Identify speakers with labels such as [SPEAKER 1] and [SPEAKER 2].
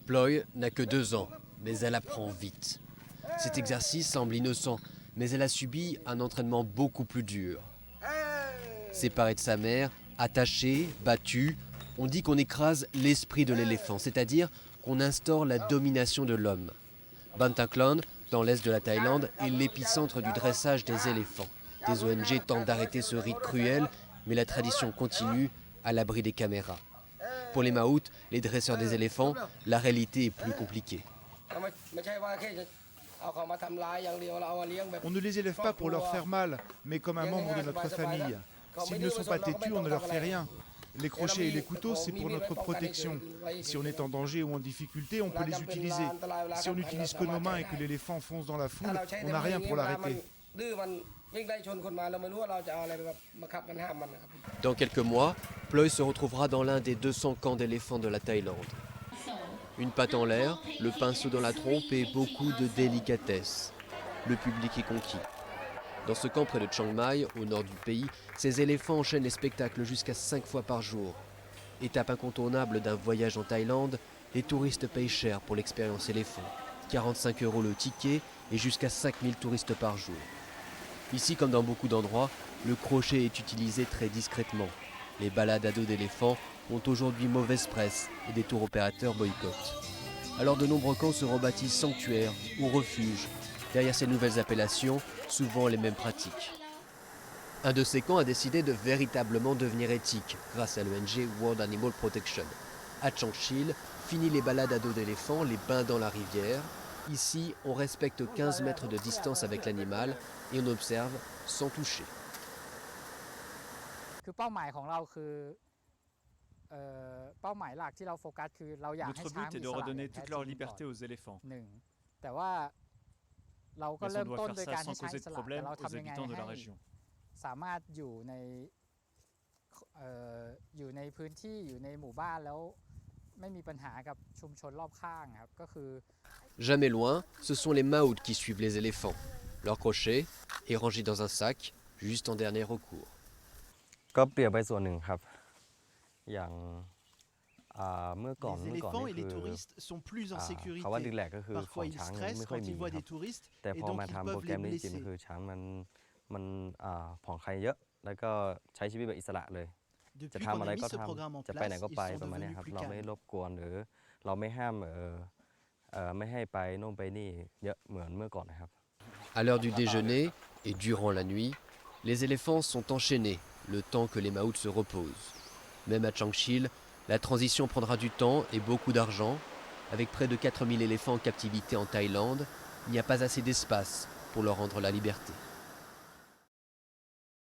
[SPEAKER 1] Ploy n'a que 2 ans, mais elle apprend vite. Cet exercice semble innocent, mais elle a subi un entraînement beaucoup plus dur. Séparée de sa mère, attachée, battue, on dit qu'on écrase l'esprit de l'éléphant, c'est-à-dire qu'on instaure la domination de l'homme. Bantangkland, dans l'est de la Thaïlande, est l'épicentre du dressage des éléphants. Des ONG tentent d'arrêter ce rite cruel, mais la tradition continue à l'abri des caméras. Pour les Maouts, les dresseurs des éléphants, la réalité est plus compliquée.
[SPEAKER 2] On ne les élève pas pour leur faire mal, mais comme un membre de notre famille. S'ils ne sont pas têtus, on ne leur fait rien. Les crochets et les couteaux, c'est pour notre protection. Si on est en danger ou en difficulté, on peut les utiliser. Si on n'utilise que nos mains et que l'éléphant fonce dans la foule, on n'a rien pour l'arrêter.
[SPEAKER 1] Dans quelques mois, Ploy se retrouvera dans l'un des 200 camps d'éléphants de la Thaïlande. Une patte en l'air, le pinceau dans la trompe et beaucoup de délicatesse. Le public est conquis. Dans ce camp près de Chiang Mai, au nord du pays, ces éléphants enchaînent les spectacles jusqu'à 5 fois par jour. Étape incontournable d'un voyage en Thaïlande, les touristes payent cher pour l'expérience éléphant. 45 € le ticket et jusqu'à 5000 touristes par jour. Ici, comme dans beaucoup d'endroits, le crochet est utilisé très discrètement. Les balades à dos d'éléphants ont aujourd'hui mauvaise presse et des tours opérateurs boycottent. Alors de nombreux camps se rebaptisent sanctuaires ou refuges. Derrière ces nouvelles appellations, souvent les mêmes pratiques. Un de ces camps a décidé de véritablement devenir éthique grâce à l'ONG World Animal Protection. À Changchil, fini les balades à dos d'éléphants, les bains dans la rivière. Ici, on respecte 15 mètres de distance avec l'animal et on observe sans toucher.
[SPEAKER 3] Notre but est de redonner toute leur liberté aux éléphants. Mais on doit faire ça sans causer de problème aux habitants de la région.
[SPEAKER 1] Jamais loin, ce sont les Maouts qui suivent les éléphants. Leur crochet est rangé dans un sac, juste en dernier recours.
[SPEAKER 4] Les éléphants et les touristes sont plus en sécurité. Parfois ils stressent quand ils voient des touristes et donc ils peuvent les blesser. Depuis qu'on a mis ce programme en place, ils sont devenus plus calmes.
[SPEAKER 1] À l'heure du déjeuner et durant la nuit, les éléphants sont enchaînés le temps que les Maouts se reposent. Même à Changchil, la transition prendra du temps et beaucoup d'argent. Avec près de 4000 éléphants en captivité en Thaïlande, il n'y a pas assez d'espace pour leur rendre la liberté.